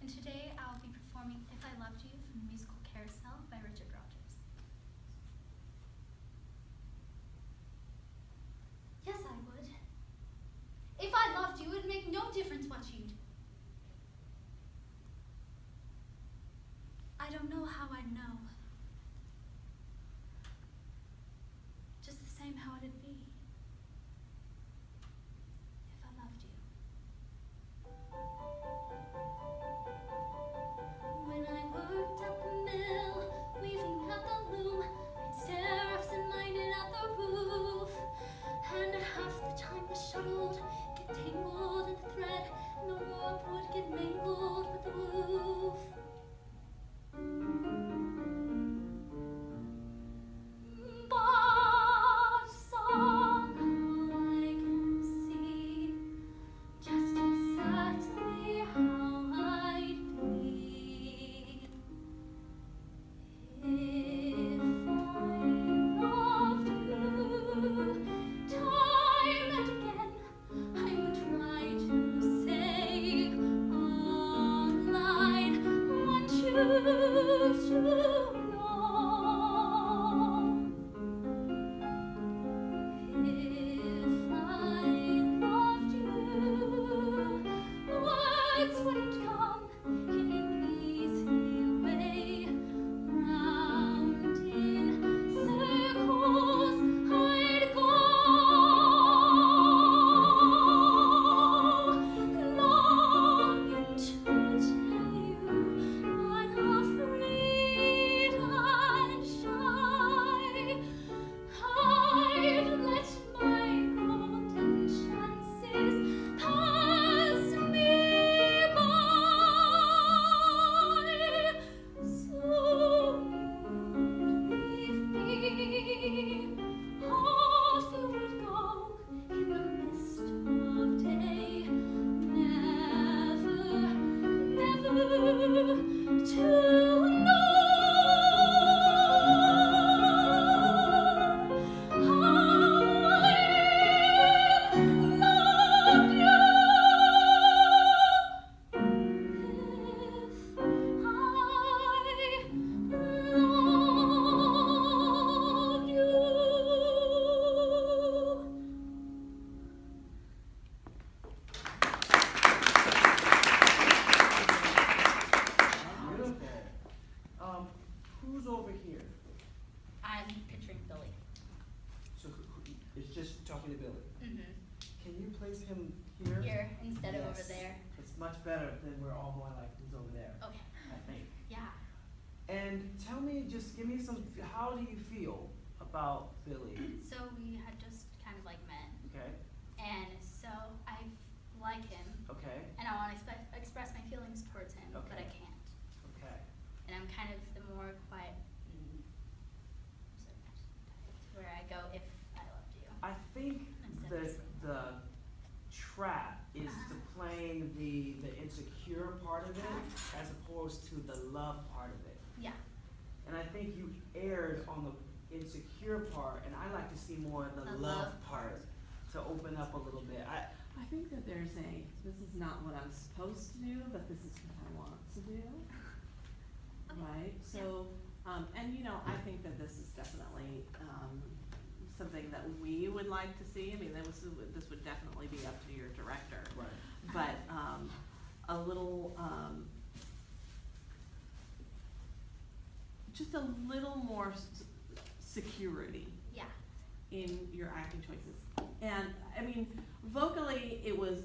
And today I'll be performing If I Loved You from the musical Carousel by Richard Rodgers. Yes, I would. If I loved you, it would make no difference what you do. I don't know how I'd know. Just the same how it'd be. If I loved you. When I worked at the mill, weaving at the loom, I'd stare absent-minded at the roof. And half the time the shuttle get tangled in the thread, and the warp would get mingled with the woof. But somehow I can see just exactly how I'd be if I loved you. Time and again I would try to say online, want you to know. If I loved you, words wouldn't come in an easy way. Round in circles I'd go, longing to tell you, but afraid and shy. I'd let my golden chances pass me by. So leave me, off you would go in the mist of day, never, never to know. Beautiful. Who's over here? I'm picturing Billy. So it's just talking to Billy. Mm-hmm. Can you place him here? Here instead of over Yes. there. It's much better than we're all going like who's over there. Okay. I think. Yeah. And tell me, just give me some. How do you feel about Billy? So we had just kind of like met, Okay. and so I like him, Okay. and I want to express my feelings towards him, but I Okay. can't. Okay. And I'm kind of the more quiet, where I go if I loved you. I think Instead that of- the trap is to playing the insecure part of it as opposed to the love part of it. Yeah. And I think you erred on the insecure part, and I like to see more of the The love love part to open up a little bit. I think that there's this is not what I'm supposed to do, but this is what I want to do, Okay. right? So, and you know, I think that this is definitely, something that we would like to see. I mean, this would definitely be up to your director. Right. But, a little, just a little more security Yeah. in your acting choices. And, I mean, vocally, it was,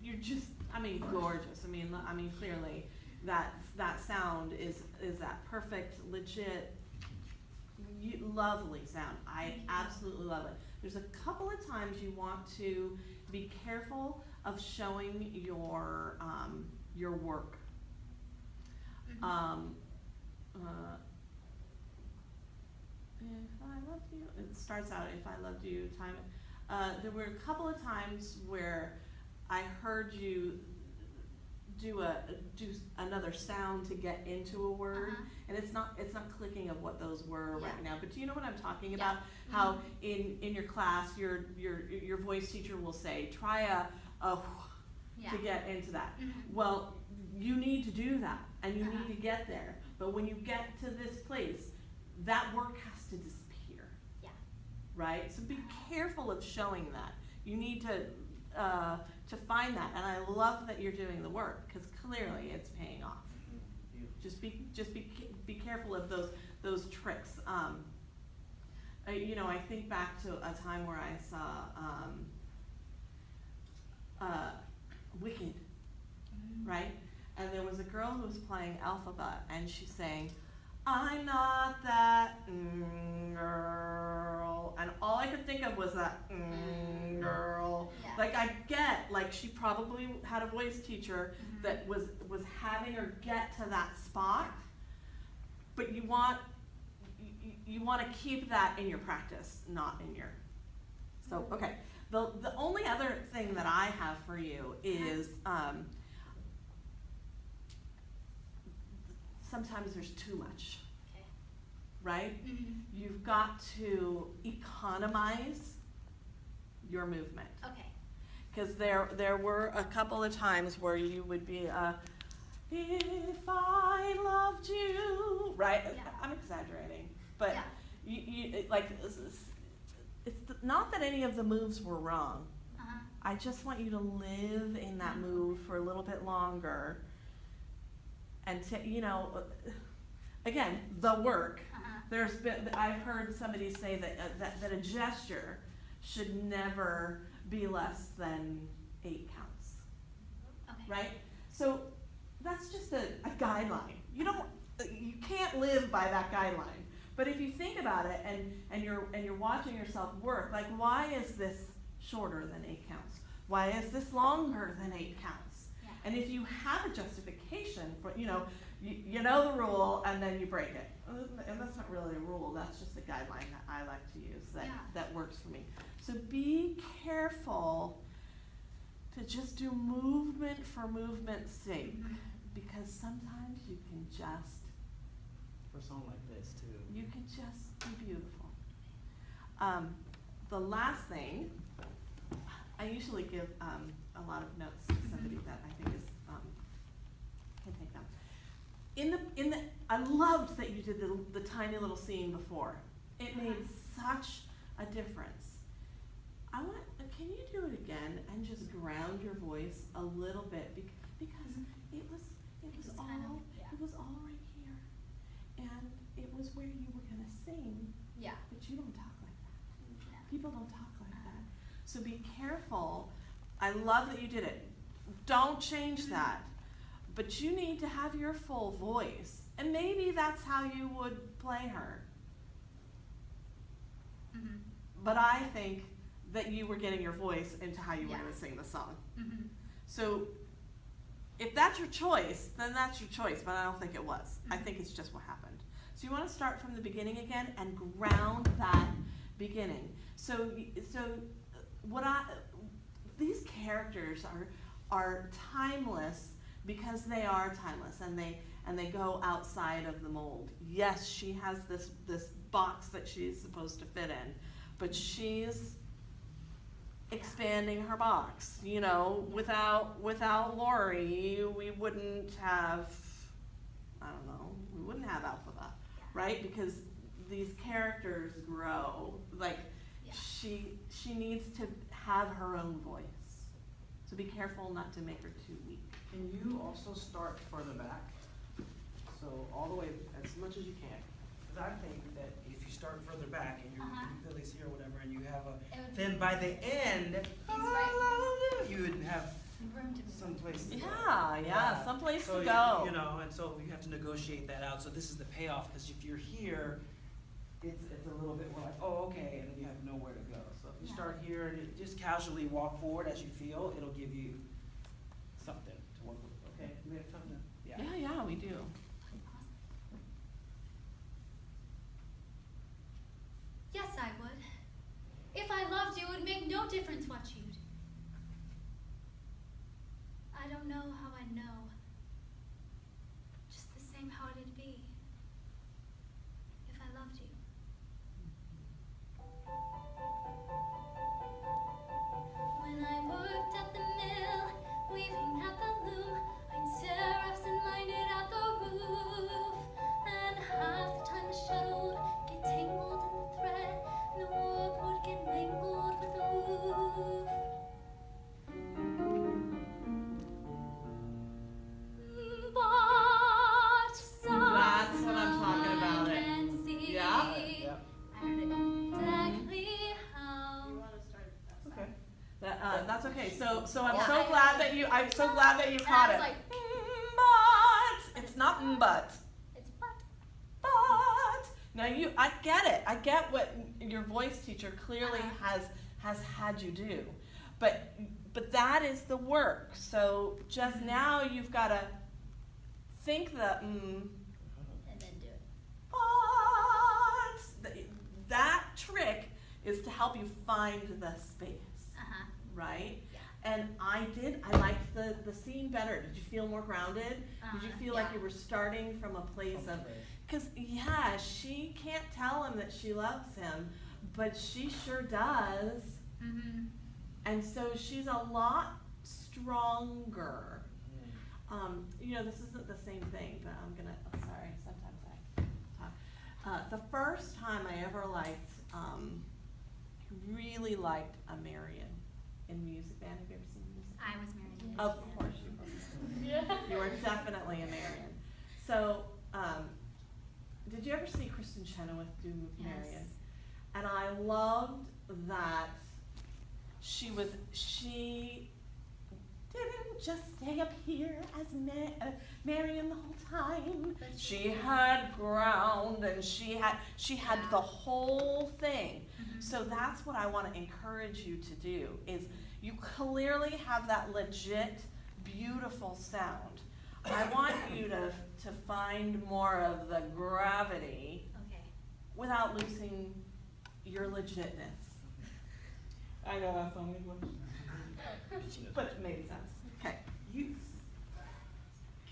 you're just, I mean, gorgeous. I mean, clearly, that sound is that perfect, legit, lovely sound. I absolutely love it. There's a couple of times you want to be careful of showing your work. Mhm. If I loved you, it starts out, if I loved you, time. There were a couple of times where I heard you do another sound to get into a word, and it's not clicking of what those were right now. But do you know what I'm talking about? How in your class your voice teacher will say, try a to get into that. Mhm. Well, you need to do that, and you Uh-huh. need to get there. But when you get to this place, that work has to disappear. Yeah. Right? So be careful of showing that. You need to find that, and I love that you're doing the work because clearly it's paying off. Just be careful of those tricks. You know, I think back to a time where I saw Wicked, right? And there was a girl who was playing Alphabet, and she's saying, "I'm not that girl," and all I could think of was that girl. Yeah. Like I get, like she probably had a voice teacher that was having her get to that spot, but you want to keep that in your practice, not in your. So okay, the only other thing that I have for you is sometimes there's too much, Okay. right? Mhm. You've got to economize your movement. Okay. Because there were a couple of times where you would be, if I loved you, right? Yeah. I'm exaggerating, but Yeah. you like, it's not that any of the moves were wrong. Uh-huh. I just want you to live in that move for a little bit longer. And you know, again, the work. Uh-huh. I've heard somebody say that a gesture should never be less than 8 counts, Okay. right? So that's just a guideline. You can't live by that guideline. But if you think about it and you're watching yourself work, like why is this shorter than 8 counts? Why is this longer than 8 counts? Yeah. And if you have a justification for, you know the rule and then you break it. And that's not really a rule, that's just a guideline that I like to use that works for me. So be careful to just do movement for movement's sake, because sometimes you can just For a song like this too. be beautiful. The last thing, I usually give a lot of notes to somebody that I think is can take them. I loved that you did the tiny little scene before. It made such a difference. Can you do it again and just ground your voice a little bit because it was all it was all right here, and it was where you were gonna sing. Yeah. But you don't talk like that. Yeah. People don't talk like that. So be careful. I love that you did it. Don't change that. But you need to have your full voice. And maybe that's how you would play her. Mm-hmm. But I think that you were getting your voice into how you were Yeah. going to sing the song. Mm-hmm. So if that's your choice, then that's your choice, but I don't think it was. I think it's just what happened. So you want to start from the beginning again and ground that beginning. So these characters are timeless because they are timeless and they go outside of the mold. Yes, she has this box that she's supposed to fit in, but she's expanding her box. You know, without Lori, we wouldn't have, we wouldn't have Alphabet, right? Because these characters grow. Like she needs to have her own voice. So be careful not to make her too weak. Can you also start further back? So all the way as much as you can. Because I think that if you start further back and you're Philly's here or whatever, and you have then by the end, you would have Room to move. someplace to go. Yeah, someplace So to go. You know, and so you have to negotiate that out. So this is the payoff, because if you're here, it's a little bit more like, oh, okay, and then you have nowhere to go. So if you start here and you just casually walk forward as you feel, it'll give you something to work with. Okay, do we have time to? Yeah, we do. Yes, I would. If I loved you, it would make no difference what you'd. I don't know how I know. Just the same how it'd be. If I loved you. When I worked at the mill, weaving so I'm Yeah, so I glad know. that you And caught I it. was like, But it's not but. it's but. But now I get it. I get what your voice teacher clearly Uh-huh. has had you do, but that is the work. So just Mhm. now you've got to think the And then do it. but. That trick is to help you find the space, Uh-huh. right? Yeah. And I liked the scene better. Did you feel more grounded? Did you feel like Yeah. you were starting from a place of, Okay. because yeah, she can't tell him that she loves him, but she sure does. Mm-hmm. And so she's a lot stronger. This isn't the same thing, but sorry, sometimes I talk. The first time I ever really liked a Marion in music band. Have you ever seen music? I was married in Of this course you were. Yeah. You were definitely a Marion. So, did you ever see Kristen Chenoweth do Marion? Yes. And I loved that she didn't just stay up here as Marion the whole time. That's She true. had ground, and she had Yeah. the whole thing. Mhm. So that's what I want to encourage you to do, is you clearly have that legit, beautiful sound. I want you to find more of the gravity Okay. without losing your legitness. I know that's only English, but it made sense. Okay.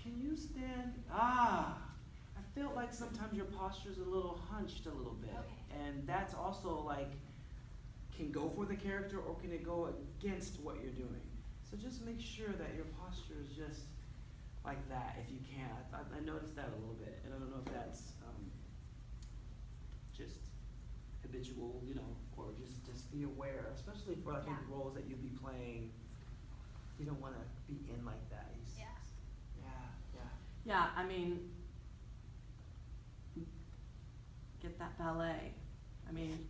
Can you stand? I feel like sometimes your posture's a little hunched a little bit, Okay. and that's also like can go for the character or can it go against what you're doing. So just make sure that your posture is just like that if you can. I noticed that a little bit, and I don't know if that's just habitual, or just be aware, especially for Yeah. roles that you'll be playing. You don't want to be in like that. Yeah. Yeah. Yeah, I mean, get that ballet. I mean,